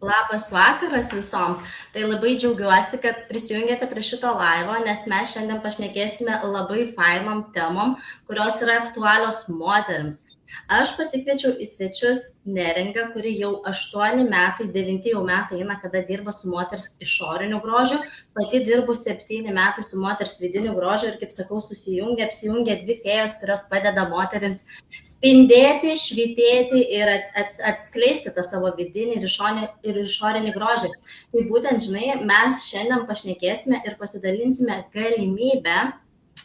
Labas vakaras visoms. Tai labai džiaugiuosi, kad prisijungėte prie šito laivo, nes mes šiandien pašnekėsime labai fainom temom, kurios yra aktualios moterims. Aš pasikviečiau į svečius Neringą, kuri jau 8 metai, 9 jau metai eina, kada dirba su moters išoriniu grožiu, pati dirbu 7 metai su moters vidiniu grožiu ir, kaip sakau, apsijungia dvi fėjos, kurios padeda moterims spindėti, švytėti ir atskleisti tą savo vidinį ir išorinį grožį. Tai būtent, žinai, mes šiandien pašnekėsime ir pasidalinsime galimybę,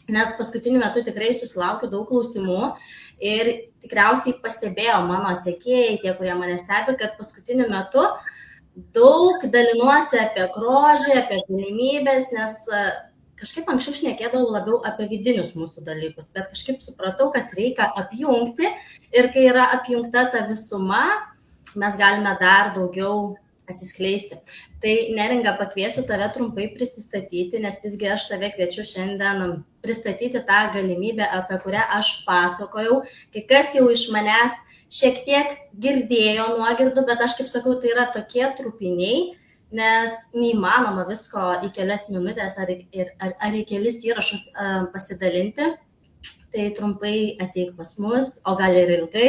nes paskutiniu metu tikrai susilaukiu daug klausimų ir tikriausiai pastebėjo mano sekėjai, tie, kurie mane stebi, kad paskutiniu metu daug dalinuosi apie grožį, apie galimybės, nes kažkaip anksčiau šnekėdavau labiau apie vidinius mūsų dalykus, bet kažkaip supratau, kad reikia apjungti ir kai yra apjungta ta visuma, mes galime dar daugiau atsiskleisti. Tai Neringa, pakviesiu tave trumpai prisistatyti, nes visgi aš tave kviečiu šiandien pristatyti tą galimybę, apie kurią aš pasakojau. Kai kas jau iš manęs šiek tiek girdėjo nuogirdų, bet aš kaip sakau, tai yra tokie trupiniai, nes neįmanoma visko į kelias minutės ar į kelis įrašus pasidalinti. Tai trumpai ateik pas mus, o gal ir ilgai.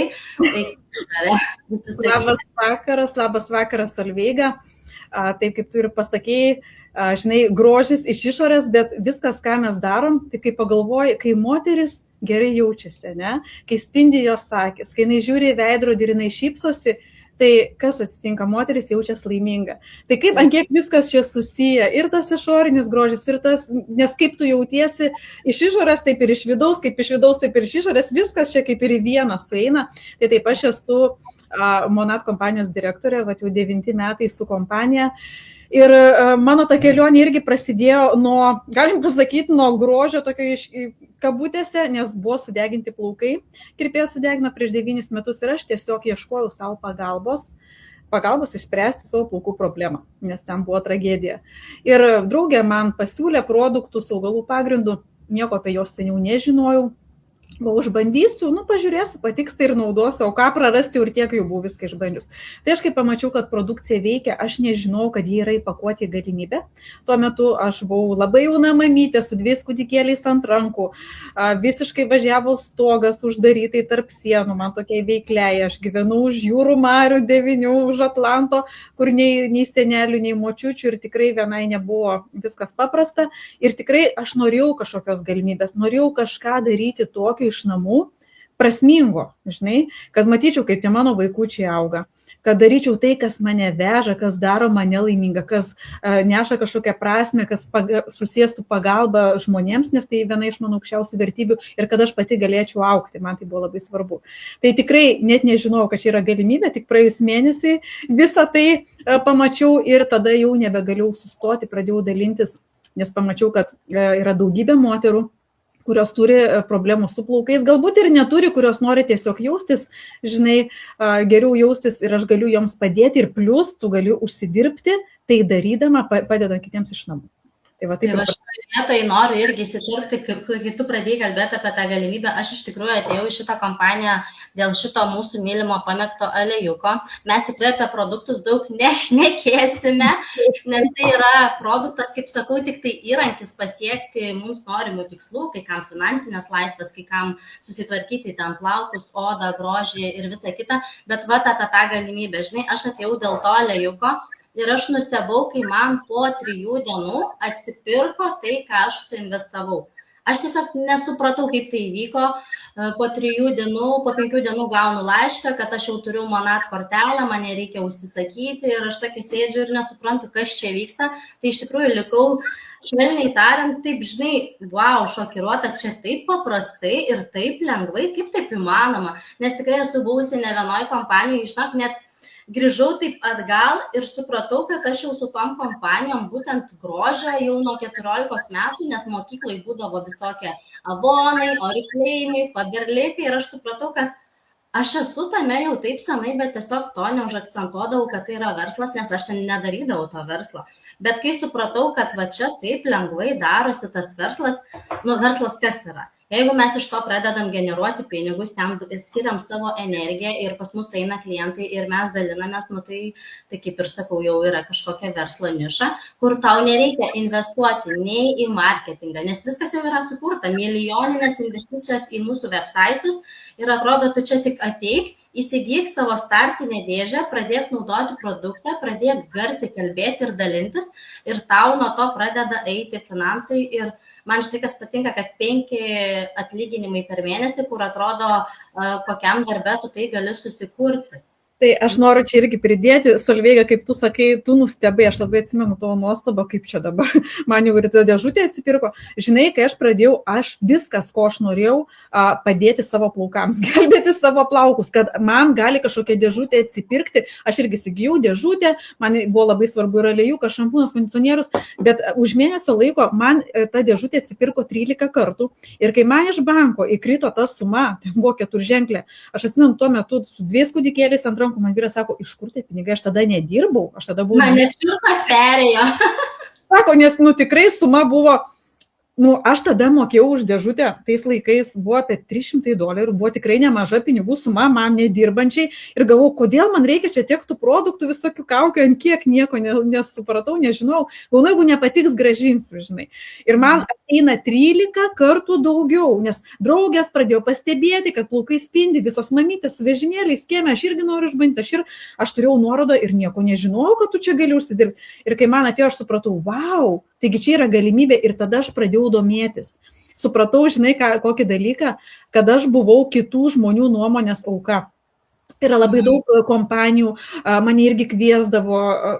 Labas vakaras, Solveiga. Taip kaip tu ir pasakėjai, žinai, grožis iš išorės, bet viskas, ką mes darom, tai kai pagalvoji, kai moteris gerai jaučiasi, ne? Kai spindi jos akis, kai jinai žiūri į veidrodį ir jinai šypsosi, tai kas atsitinka, moteris jaučiasi laiminga. Tai kaip ant kiek viskas čia susiję, ir tas išorinis grožis, ir tas, nes kaip tu jautiesi iš išorės, taip ir iš vidaus, kaip iš vidaus, taip ir iš išorės, viskas čia kaip ir į vieną sueina. Tai taip aš esu Monat kompanijos direktorė, jau 9 metai su kompanija. Ir mano ta kelionė irgi prasidėjo nuo, galim pasakyti, nuo grožio tokio iš kabutėse, nes buvo sudeginti plaukai. Kirpėjas sudegino prieš 9 metus ir aš tiesiog ieškojau savo pagalbos išspręsti savo plaukų problemą, nes ten buvo tragedija. Ir draugė man pasiūlė produktus augalų pagrindų, nieko apie juos seniau nežinojau. Išbandysiu, pažiūrėsiu, patiks tai ir naudosiu, o ką prarasti ir tiek jau buvau viską išbandžius. Tai aš kai pamačiau, kad produkcija veikia, aš nežinau, kad jie yra įpakuoti į galimybę. Tuo metu aš buvau labai jauna mamytė su 2 kūdikėliais ant rankų, visiškai važiavo stogas uždarytai tarp sienų, man tokiai veikliai, aš gyvenau už jūrų marių 9, už Atlanto, kur nei senelių, nei močiučių ir tikrai vienai nebuvo viskas paprasta. Ir tikrai aš norėjau kažkokios galimybės, norėjau kažką daryti tokio iš namų, prasmingo, žinai, kad matyčiau, kaip tie mano vaikučiai auga, kad daryčiau tai, kas mane veža, kas daro mane laimingą, kas neša kažkokią prasmę, kas susijęs su pagalba žmonėms, nes tai viena iš mano aukščiausių vertybių ir kad aš pati galėčiau augti, man tai buvo labai svarbu. Tai tikrai net nežinojau, kad čia yra galimybė, tik praėjus mėnesiai visą tai pamačiau ir tada jau nebegalėjau sustoti, pradėjau dalintis, nes pamačiau, kad yra daugybė moterų, kurios turi problemų su plaukais, galbūt ir neturi, kurios nori tiesiog jaustis, žinai, geriau jaustis ir aš galiu joms padėti ir plus tu gali užsidirbti, tai darydama padedant kitiems iš namų. Tai aš vietoje noriu irgi įsiterpti, kai tu pradėjai kalbėti apie tą galimybę, aš iš tikrųjų atėjau į šitą kompaniją dėl šito mūsų mylimo pamėgto aliejiko. Mes tikrai apie produktus daug nešnekėsime, nes tai yra produktas, kaip sakau, tik tai įrankis pasiekti mums norimų tikslų, kai kam finansinės laisvės, kai kam susitvarkyti ten plaukus, odą, grožį ir visą kitą, bet apie tą galimybę, žinai, aš atėjau dėl to aliejiko. Ir aš nustebau, kai man po 3 dienų atsipirko tai, ką aš suinvestavau. Aš tiesiog nesupratau, kaip tai įvyko. Po 3 dienų, po 5 dienų gaunu laišką, kad aš jau turiu Monat kortelę, mane reikia užsisakyti ir aš tokia sėdžiu ir nesuprantu, kas čia vyksta. Tai iš tikrųjų likau, švelniai tariant, taip, žinai, wow, šokiruota, čia taip paprastai ir taip lengvai, kaip taip įmanoma. Nes tikrai esu buvusi ne vienoj kompanijai, žinok, net grįžau taip atgal ir supratau, kad aš jau su tom kompanijom būtent grožio jau nuo 14 metų, nes mokyklai būdavo visokie Avonai, Orifleimai, Faberlikai ir aš supratau, kad aš esu tame jau taip senai, bet tiesiog to neužakcentuodavau, kad tai yra verslas, nes aš ten nedarydavau to verslo. Bet kai supratau, kad va čia taip lengvai darosi tas verslas, verslas kas yra? Jeigu mes iš to pradedam generuoti pinigus, ten skiriam savo energiją ir pas mus eina klientai ir mes dalinamės, nu tai kaip ir sakau, jau yra kažkokia verslo niša, kur tau nereikia investuoti nei į marketingą, nes viskas jau yra sukurta, milijoninės investicijos į mūsų websaitus ir atrodo, tu čia tik ateik, įsigyk savo startinę dėžę, pradėk naudoti produktą, pradėk garsiai kalbėti ir dalintis ir tau nuo to pradeda eiti finansai ir man štai kas patinka, kad 5 atlyginimai per mėnesį, kur atrodo, kokiam darbe tu tai gali susikurti. Tai aš noriu čia irgi pridėti, Solveiga, kaip tu sakai, tu nustebai, aš labai atsimenu tavo nuostabą, kaip čia dabar, man jau ir ta dėžutė atsipirko. Žinai, kai aš pradėjau, aš viskas, ko aš norėjau, padėti savo plaukams, gelbėti savo plaukus, kad man gali kažkokia dėžutė atsipirkti. Aš irgi įsigijau dėžutę, man buvo labai svarbu ir aliejūkas, šampūnas, kondicionierius, bet už mėnesio laiko man ta dėžutė atsipirko 13 kartų. Ir kai man iš banko įkrito ta suma, tai buvo 4-ženklė, aš atsimenu tuo metu su 2 kūdikėliais ant rankų, man vyras sako, iš kur tai pinigai, aš tada nedirbau, aš tada buvau... Man net šiurpas perėjo. Sako, nes, tikrai suma buvo, aš tada mokėjau už dėžutę, tais laikais buvo apie $300, buvo tikrai nemaža pinigų suma man nedirbančiai ir galvojau, kodėl man reikia čia tiek tų produktų, visokių kaukių, ant kiek nieko nesupratau, nežinau, galvoju, jeigu nepatiks, grąžinsiu, žinai. Ir man ateina 13 kartų daugiau, nes draugės pradėjo pastebėti, kad plaukai spindi, visos mamytės su vežimėliais kieme, aš irgi noriu išbandyti, aš turėjau nuorodą ir nieko nežinojau, kad tu čia gali užsidirbti. Ir kai man atėjo, aš supratau, wow, taigi čia yra galimybė ir tada aš pradėjau domėtis. Supratau, žinai, kokį dalyką, kad aš buvau kitų žmonių nuomonės auka. Yra labai daug kompanijų, mane irgi kviesdavo,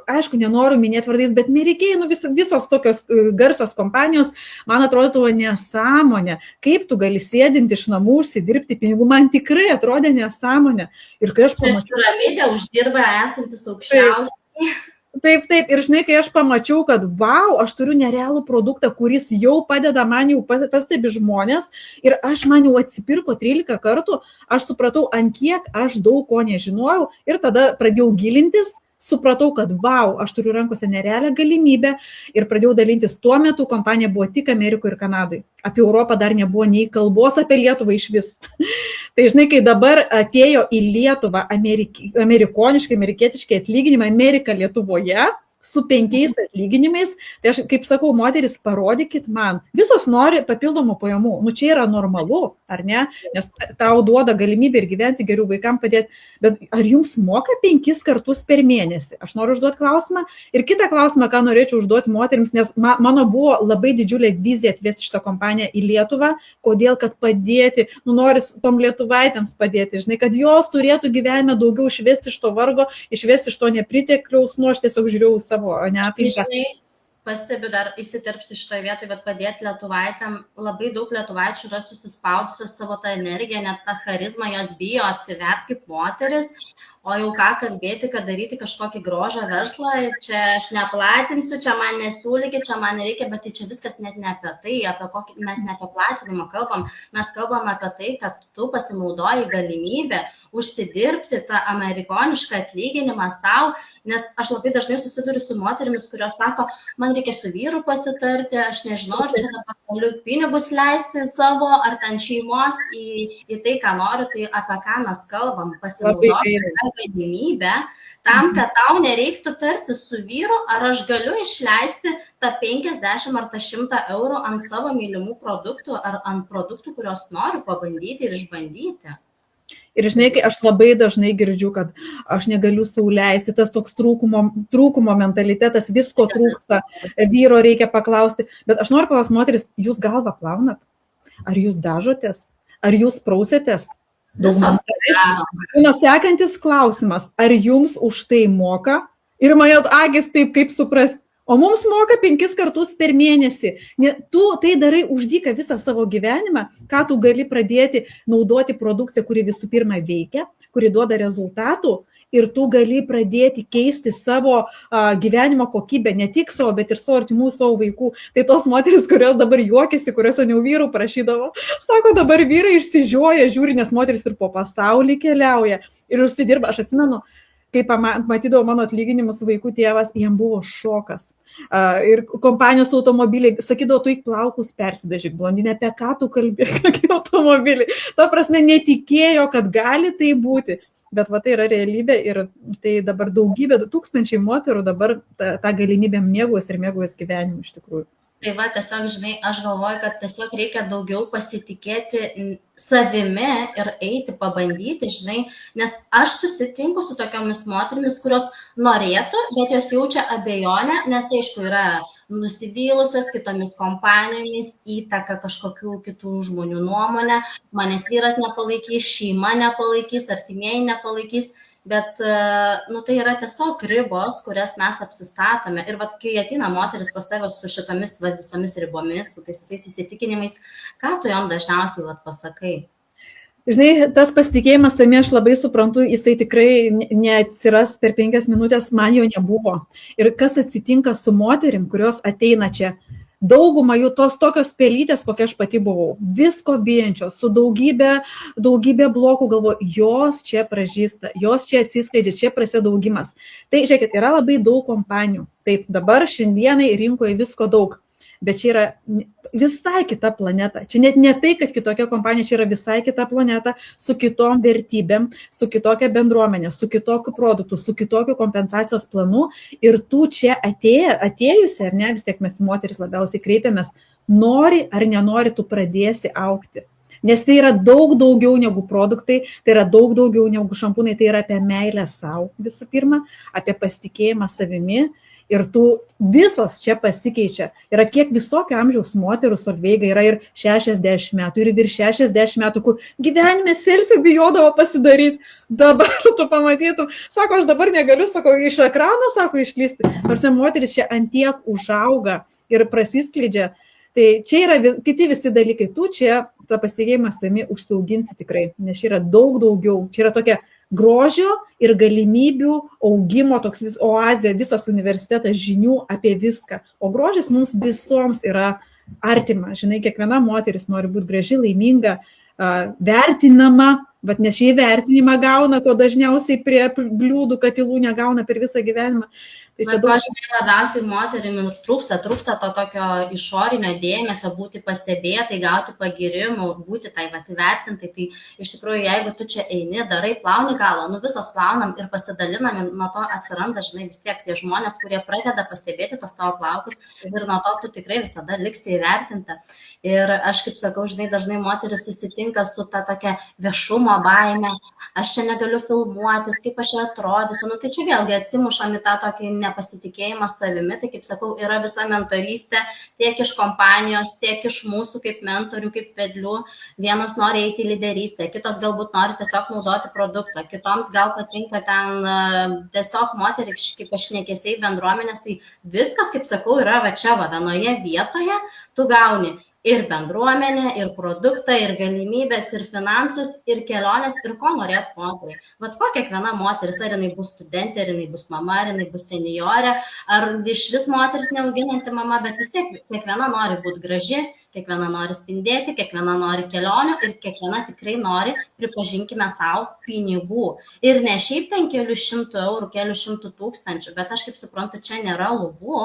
aišku, nenoriu minėti vardais, bet nereikėjo, visos tokios garsios kompanijos, man atrodo nesąmonė, kaip tu gali sėdinti iš namų, užsidirbti pinigų, man tikrai atrodė nesąmonė. Ir kai aš pamačiau... Čia piramidė uždirba esantis aukščiausiai. Taip, ir žinai, kai aš pamačiau, kad wow, aš turiu nerealų produktą, kuris jau padeda man, jau pastebi žmonės ir man jau atsipirko 13 kartų, aš supratau, ant kiek aš daug ko nežinojau ir tada pradėjau gilintis, supratau, kad wow, aš turiu rankose nerealią galimybę ir pradėjau dalintis. Tuo metu kompanija buvo tik Amerikoje ir Kanadoje. Apie Europą dar nebuvo nei kalbos apie Lietuvą iš vis. Tai žinai, kai dabar atėjo į Lietuvą amerikietiški atlyginimai, Amerika Lietuvoje, su 5 atlyginimais, tai aš, kaip sakau, moteris, parodykit man, visos nori papildomų pajamų, čia yra normalu, ar ne, nes tau duoda galimybę ir gyventi geriau, vaikam padėti, bet ar jums moka 5 kartus per mėnesį? Aš noriu užduoti klausimą ir kitą klausimą, ką norėčiau užduoti moterims, nes mano buvo labai didžiulė vizija atvesti šitą kompaniją į Lietuvą, kodėl, kad padėti, noris tom lietuvaitėms padėti, žinai, kad jos turėtų gyvenime daugiau išvesti iš to vargo, išvesti iš to nepritekliaus, aš tiesiog žiūrėjau savo neaplinką. Pastebiu, dar įsiterpsiu šitoje vietoje, bet padėti lietuvaitėm, labai daug lietuvaičių yra susispaudusios savo tą energiją, net tą charizmą, jos bijo atsiverti kaip moteris, o jau ką kalbėti, kad daryti kažkokį grožą verslą, čia aš neplatinsiu, čia man nesiūlykit, čia man nereikia, bet tai čia viskas net ne apie tai, apie kokį, mes ne apie platinimą kalbam, mes kalbam apie tai, kad tu pasinaudoji galimybę užsidirbti tą amerikonišką atlyginimą savo, nes aš labai dažnai susiduriu su moterimis, kurios sako, man reikia su vyru pasitarti, aš nežinau, ar čia dabar galiu pinigus leisti savo, ar ten šeimos į tai, ką noriu, tai apie ką mes kalbam, pasinaudoti galimybę, tam, kad tau nereiktų tarti su vyru, ar aš galiu išleisti tą 50 ar tą 100 eurų ant savo mylimų produktų, ar ant produktų, kurios noriu pabandyti ir išbandyti. Ir žinai, kai aš labai dažnai girdžiu, kad aš negaliu sau leisti, tas toks trūkumo mentalitetas, visko trūksta, vyro reikia paklausti, bet aš noriu paklausti, moteris, jūs galvą plaunat? Ar jūs dažotės? Ar jūs prausėtės? Sekantis klausimas, ar jums už tai moka? Ir mane akis taip, kaip suprasti. O mums moka 5 kartus per mėnesį. Tu tai darai už dyką visą savo gyvenimą, ką tu gali pradėti naudoti produkciją, kuri visų pirma veikia, kuri duoda rezultatų ir tu gali pradėti keisti savo gyvenimo kokybę, ne tik savo, bet ir savo artimų, savo vaikų. Tai tos moteris, kurios dabar juokiasi, kurios jau vyrų prašydavo, sako, dabar vyrai išsižioja, žiūri, nes moteris ir po pasaulį keliauja ir užsidirba. Aš atsimenu, kai matydavo mano atlyginimus vaikų tėvas, jam buvo šokas. Ir kompanijos automobiliai, sakydavo, tu į plaukus persidažyk, blondinė, apie ką tu kalbė, kokie automobiliai. Ta prasme, netikėjo, kad gali tai būti. Bet va tai yra realybė ir tai dabar daugybė, tūkstančiai moterų dabar tą galimybę mėgaujas ir mėgaujas gyvenimu iš tikrųjų. Tai va, tiesiog, žinai, aš galvoju, kad tiesiog reikia daugiau pasitikėti savimi ir eiti, pabandyti, žinai, nes aš susitinku su tokiomis moterimis, kurios norėtų, bet jos jaučia abejonę, nes, aišku, yra nusivylusios kitomis kompanijomis, įtaka kažkokių kitų žmonių nuomonę, manęs vyras nepalaikys, šeima nepalaikys, artimieji nepalaikys. Bet tai yra tiesiog ribos, kurias mes apsistatome. Ir kai ateina moteris pas tave su šitomis visomis ribomis, su tais visais įsitikinimais, ką tu jom dažniausiai pasakai? Žinai, tas pasitikėjimas tame, aš labai suprantu, jisai tikrai neatsiras per 5 minutės, man jo nebuvo. Ir kas atsitinka su moterim, kurios ateina čia? Dauguma jų tos tokios pelytės, kokia aš pati buvau, visko bijančios, su daugybė blokų, galvoju, jos čia pražįsta, jos čia atsiskleidžia, čia prasideda augimas. Tai, žiūrėkit, yra labai daug kompanijų. Taip, dabar šiandienai rinkoje visko daug, bet čia yra visai kita planeta. Čia net ne tai, kad kitokia kompanija, čia yra visai kita planeta, su kitom vertybėm, su kitokia bendruomenė, su kitokiu produktu, su kitokiu kompensacijos planu. Ir tu čia atėjusi, ar ne, vis tiek mes moteris labiausiai kreipiamės, nori ar nenori, tu pradėsi augti. Nes tai yra daug daugiau negu produktai, tai yra daug daugiau negu šampūnai, tai yra apie meilę savo visų pirma, apie pasitikėjimą savimi. Ir tu visos čia pasikeičia. Yra kiek visokio amžiaus moterų Solveiga, yra ir 60 metų, ir virš 60 metų, kur gyvenime selfie bijodavo pasidaryti. Dabar tu pamatytum, sako, aš dabar negaliu, sako, iš ekrano, sako, išlysti. Nors moteris čia antiek užauga ir prasiskleidžia. Tai čia yra kiti visi dalykai. Tu čia tą pasitikėjimą savimi užsiauginsi tikrai, nes čia yra daug daugiau. Čia yra tokia grožio ir galimybių augimo toks oazė, visas universitetas žinių apie viską. O grožis mums visoms yra artima. Žinai, kiekviena moteris nori būti graži, laiminga, vertinama, bet ne šį vertinimą gauna, ko dažniausiai prie bliūdų katilų negauna per visą gyvenimą. Tai ko aš labiausiai moterim trūksta to tokio išorinio dėmesio, būti pastebėtai, gauti pagirimų, būti tai įvertintai. Tai iš tikrųjų, jeigu tu čia eini, darai, plauni galvą, visos plaunam ir pasidalinam, nuo to atsiranda, žinai, vis tiek tie žmonės, kurie pradeda pastebėti tos tavo plaukus ir nuo to tu tikrai visada liksi įvertinta. Ir aš, kaip sakau, žinai, dažnai moteris susitinka su ta tokia viešumo baime, aš čia negaliu filmuotis, kaip aš čia atrodysiu, tai čia vėlgi atsimušam į tą tokį nepasitikėjimas savimi, tai kaip sakau, yra visa mentorystė tiek iš kompanijos, tiek iš mūsų kaip mentorių, kaip vedlių. Vienos nori eiti į lyderystę, kitos galbūt nori tiesiog naudoti produktą, kitoms gal patinka ten tiesiog moteriški pašnekesiai bendruomenės, tai viskas, kaip sakau, yra va čia, vienoje vietoje, tu gauni ir bendruomenę, ir produktą, ir galimybės, ir finansus, ir keliones, ir ko norėt moteriai. Vat ko kiekviena moteris, ar jinai bus studentė, ar jinai bus mama, ar jinai bus seniorė, ar iš vis moteris neauginanti mama, bet vis tiek kiekviena nori būti graži, kiekviena nori spindėti, kiekviena nori kelionių ir kiekviena tikrai nori, pripažinkime savo, pinigų. Ir ne šiaip ten kelių šimtų eurų, kelių šimtų tūkstančių, bet aš kaip suprantu, čia nėra lubų,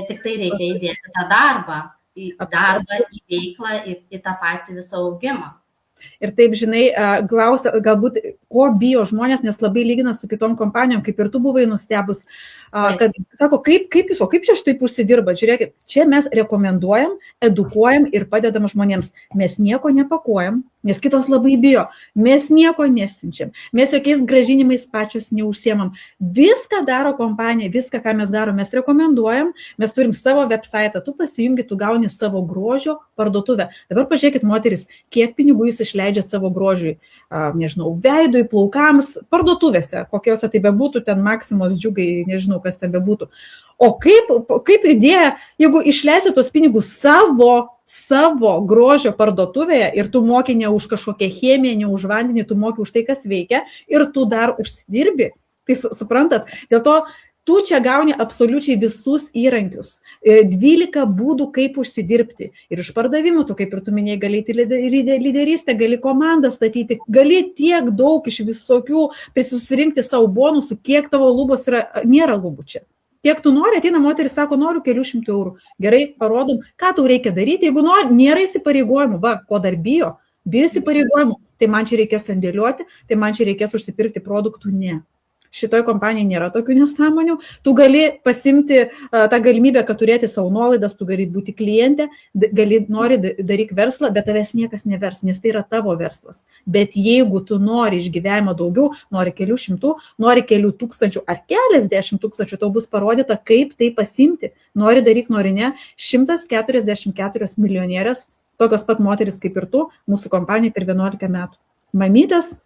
tik tai reikia įdėti tą darbą. Į darbą, į veiklą, į tą patį visą augimą. Ir taip, žinai, klausia, galbūt, ko bijo žmonės, nes labai lygina su kitom kompanijom, kaip ir tu buvai nustebus, kad, sako, kaip čia šitaip užsidirba, žiūrėkit, čia mes rekomenduojam, edukuojam ir padedam žmonėms, mes nieko nepakuojam, nes kitos labai bijo, mes nieko nesinčiam, mes jokiais gražinimais pačios neužsiemam, viską daro kompanija, viską, ką mes darom, mes rekomenduojam, mes turim savo website, tu pasijungi, tu gauni savo grožio parduotuvę. Dabar pažiūrėkit, moteris, kiek pinigų jūs išleidžia savo grožiui, nežinau, veidui, plaukams, parduotuvėse, kokiose tai bebūtų, ten Maksimos, Džiugai, nežinau, kas ten bebūtų. O kaip idėja, jeigu išleisi tos pinigus savo grožio parduotuvėje ir tu moki ne už kažkokią chemiją, ne už vandenį, tu moki už tai, kas veikia ir tu dar užsidirbi. Tai suprantat, dėl to Tu čia gauni absoliučiai visus įrankius, 12 būdų, kaip užsidirbti. Ir iš pardavimų, tu kaip ir tu minėjai, gali lyderystę, gali komandą statyti, gali tiek daug iš visokių prisirinkti savo bonusų, kiek tavo lubos nėra lubų čia. Tiek tu nori, ateina moteris, sako, noriu kelių šimtų eurų. Gerai, parodom, ką tau reikia daryti, jeigu nėra įsipareigojimų, ko dar bijo įsipareigojimų, tai man čia reikės sandėliuoti, tai man čia reikės užsipirkti produktų, ne. Šitoj kompanijai nėra tokių nesąmonių. Tu gali pasimti tą galimybę, kad turėti savo nuolaidas, tu gali būti klientė, nori daryk verslą, bet tavęs niekas nevers, nes tai yra tavo verslas. Bet jeigu tu nori iš gyvenimo daugiau, nori kelių šimtų, nori kelių tūkstančių ar keliasdešimt tūkstančių, tau bus parodyta, kaip tai pasimti. Nori daryk, nori ne. 144 milijonierės, tokios pat moteris kaip ir tu, mūsų kompanijai per 11 metų. Mamytės,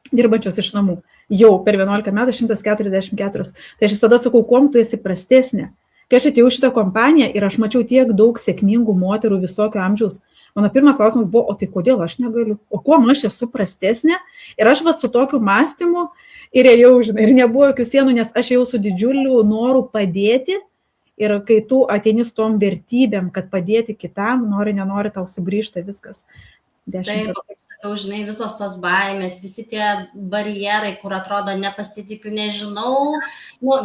dirbančios iš namų, jau per 11 metų 144. Tai aš visada sakau, kuom tu esi prastesnė. Kai aš atėjau šitą kompaniją ir aš mačiau tiek daug sėkmingų moterų visokio amžiaus, mano pirmas klausimas buvo, o tai kodėl aš negaliu? O kuom aš esu prastesnė? Ir aš su tokiu mąstymu ir ėjau, žinai, ir nebuvo jokių sienų, nes aš ėjau su didžiuliu noru padėti. Ir kai tu ateini su tom vertybėm, kad padėti kitam, nori, nenori, tau sugrįžta viskas. 10 žinai, visos tos baimės, visi tie barjerai, kur atrodo nepasitikiu, nežinau,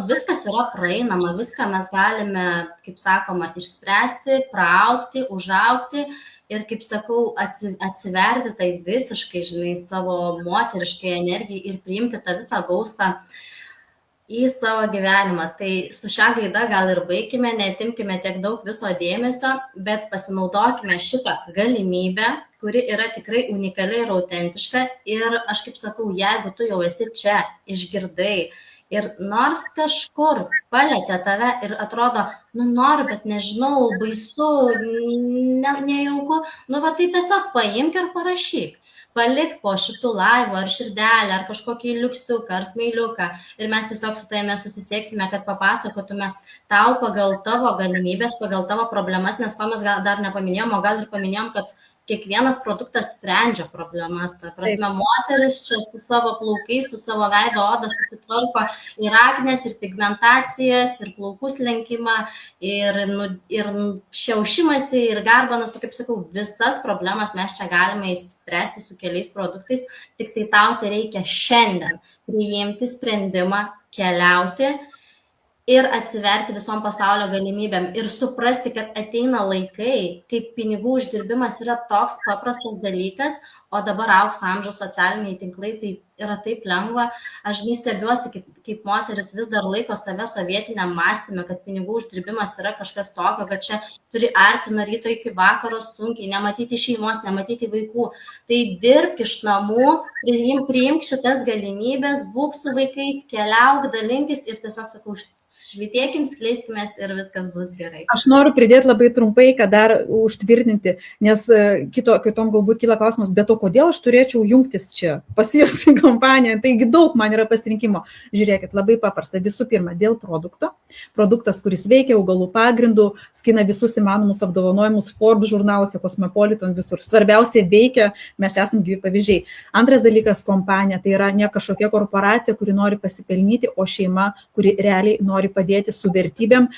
viskas yra praeinama, viską mes galime, kaip sakoma, išspręsti, praaugti, užaugti ir, kaip sakau, atsiverti tai visiškai, žinai, savo moteriškai energijai ir priimti tą visą gausą į savo gyvenimą. Tai su šią gaidą gal ir baigime, netimkime tiek daug viso dėmesio, bet pasinaudokime šitą galimybę, kuri yra tikrai unikali ir autentiška. Ir aš kaip sakau, jeigu tu jau esi čia, išgirdai ir nors kažkur palietė tave ir atrodo, noriu, bet nežinau, baisu, nejauku, va tai tiesiog paimk ir parašyk. Palik po šitų laivų ar širdelę, ar kažkokį liuksiuką, ar smailiuką. Ir mes tiesiog su tavimi susisieksime, kad papasakotume tau pagal tavo galimybės, pagal tavo problemas, nes ko mes dar nepaminėjom, o gal ir paminėjom, kad kiekvienas produktas sprendžia problemas. Ta prasme, moteris čia su savo plaukais, su savo veido oda susitvarko ir aknes, ir pigmentacijas, ir plaukų slenkimą, ir šiaušimąsi, ir garbanas, kaip sakau, visas problemas mes čia galime įspręsti su keliais produktais, tik tai tau tai reikia šiandien priimti sprendimą, keliauti ir atsiverti visom pasaulio galimybėm ir suprasti, kad ateina laikai, kai pinigų uždirbimas yra toks paprastas dalykas, o dabar aukso amžiaus socialiniai tinklai tai yra taip lengva. Aš stebiuosi, kaip moteris vis dar laiko save sovietiniam mąstyme, kad pinigų uždirbimas yra kažkas tokio, kad čia turi arti nuo ryto iki vakaro sunkiai, nematyti šeimos, nematyti vaikų. Tai dirbk iš namų, priimk šitas galimybės, būk su vaikais, keliauk, dalinkis ir tiesiog sakau, švitėkim, skleiskimės ir viskas bus gerai. Aš noriu pridėti labai trumpai, kad dar užtvirtinti, nes kitom galbūt kyla klausimas, bet to kodėl aš turėčiau jungtis čia pas jūs į kompaniją, taigi daug man yra pasirinkimo. Žiūrėkit, labai paprasta. Visų pirma, dėl produkto. Produktas, kuris veikia augalų pagrindų, skina visus įmanomus apdovanojimus, Forbes žurnaluose, Cosmopolitan, visur. Svarbiausia veikia, mes esame gyvi pavyzdžiai. Antras dalykas, kompanija, tai yra ne kažkokia korporacija, kuri nori pasipelnyti, o šeima, kuri realiai nori padėti su vertybėm.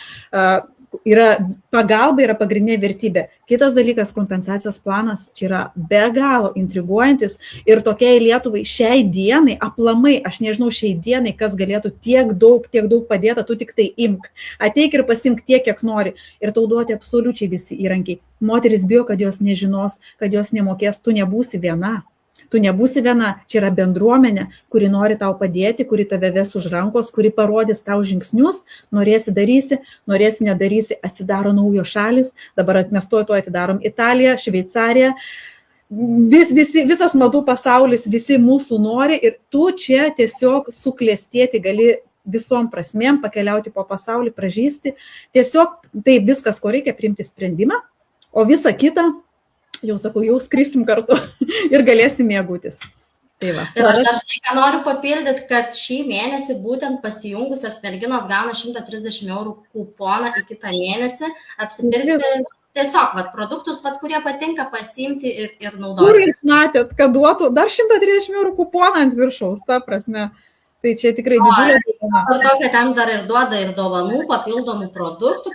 Pagalba yra pagrindinė vertybė. Kitas dalykas, kompensacijos planas, čia yra be galo intriguojantis ir tokiai Lietuvai šiai dienai, aplamai, aš nežinau šiai dienai, kas galėtų tiek daug padėta, tu tik tai imk. Ateik ir pasimk tiek, kiek nori ir tau duoti absoliučiai visi įrankiai. Moteris bijo, kad jos nežinos, kad jos nemokės, tu nebūsi viena. Tu nebūsi viena, čia yra bendruomenė, kuri nori tau padėti, kuri tave ves už rankos, kuri parodys tau žingsnius, norėsi darysi, norėsi nedarysi, atsidaro naujos šalis, dabar mes tuo atidarom Italiją, Šveicariją, visas madų pasaulis, visi mūsų nori ir tu čia tiesiog suklestėti gali visom prasmėm, pakeliauti po pasaulį, pražysti, tiesiog tai viskas, ko reikia, priimti sprendimą, o visa kita, jau sakau, jau skristim kartu ir galėsim mėgautis. Tai va. Ir aš dar noriu papildyti, kad šį mėnesį būtent pasijungusios merginos gauna 130 eurų kuponą į kitą mėnesį apsipirkti tiesiog produktus, kurie patinka pasiimti ir naudoti. Kur jūs matėt, kad duotų dar 130 eurų kuponą ant viršaus, ta prasme? Tai čia tikrai didžiulė dovana. Ar to, kad ten dar ir duoda ir dovanų, papildomų produktų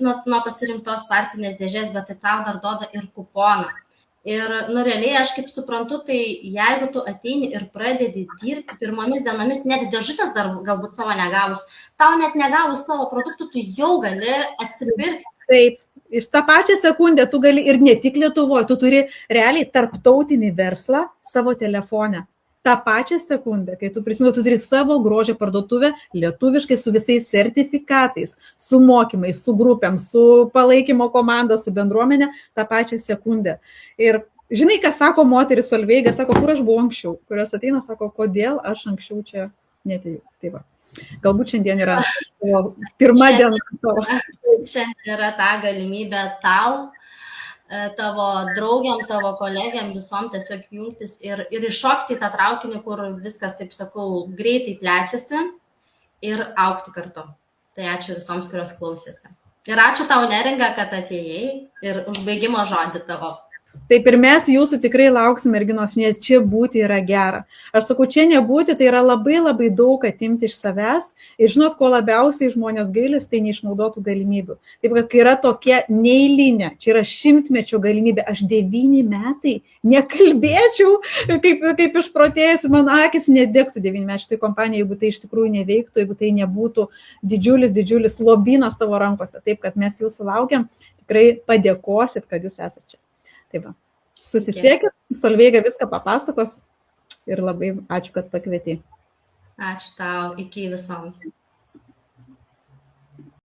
nuo pasirinktos startinės dėžės, bet tai tau dar duoda ir kuponą. Ir, realiai, aš kaip suprantu, tai jeigu tu ateini ir pradedi dirbti pirmomis dienomis, net dėžutės dar galbūt savo negavus, tau net negavus savo produktų, tu jau gali atsipirkti. Taip, iš tą pačią sekundę tu gali ir ne tik Lietuvoje, tu turi realiai tarptautinį verslą savo telefone. Ta pačią sekundę, kai tu prisimenu, tu turi savo grožio parduotuvę lietuviškai su visais sertifikatais, su mokymais, su grupėm, su palaikymo komanda, su bendruomenė, tą pačią sekundę. Ir žinai, kas sako moteris Solveiga, sako, kur aš buvau anksčiau, kurios ateina, sako, kodėl aš anksčiau čia netėjau. Tai va. Galbūt šiandien yra pirma diena. Šiandien yra ta galimybė tau, tavo draugiam, tavo kolegiam, visom tiesiog jungtis ir iššokti į tą traukinį, kur viskas, taip sakau, greitai plečiasi ir augti kartu. Tai ačiū visoms, kurios klausėsi. Ir ačiū tau, Neringa, kad atėjai ir užbaigimo žodį tavo. Taip ir mes jūsų tikrai lauksim, merginos, nes čia būti yra gera. Aš sakau, čia nebūti, tai yra labai labai daug atimti iš savęs. Ir žinot, ko labiausiai žmonės gailis, tai neišnaudotų galimybių. Taip, kad kai yra tokia neeilinė, čia yra 100-mečio galimybė, aš 9 metai nekalbėčiau, kaip išprotėjusi, mano akis nedegtų 9 metų tai kompanija, jeigu tai iš tikrųjų neveiktų, jeigu tai nebūtų didžiulis lobynas tavo rankose. Taip, kad mes jūsų laukiam, tikrai padėkosit, kad jūs esate čia. Taip, susisiekit, Solveiga viską papasakos ir labai ačiū, kad pakvietei. Ačiū tau, iki visoms.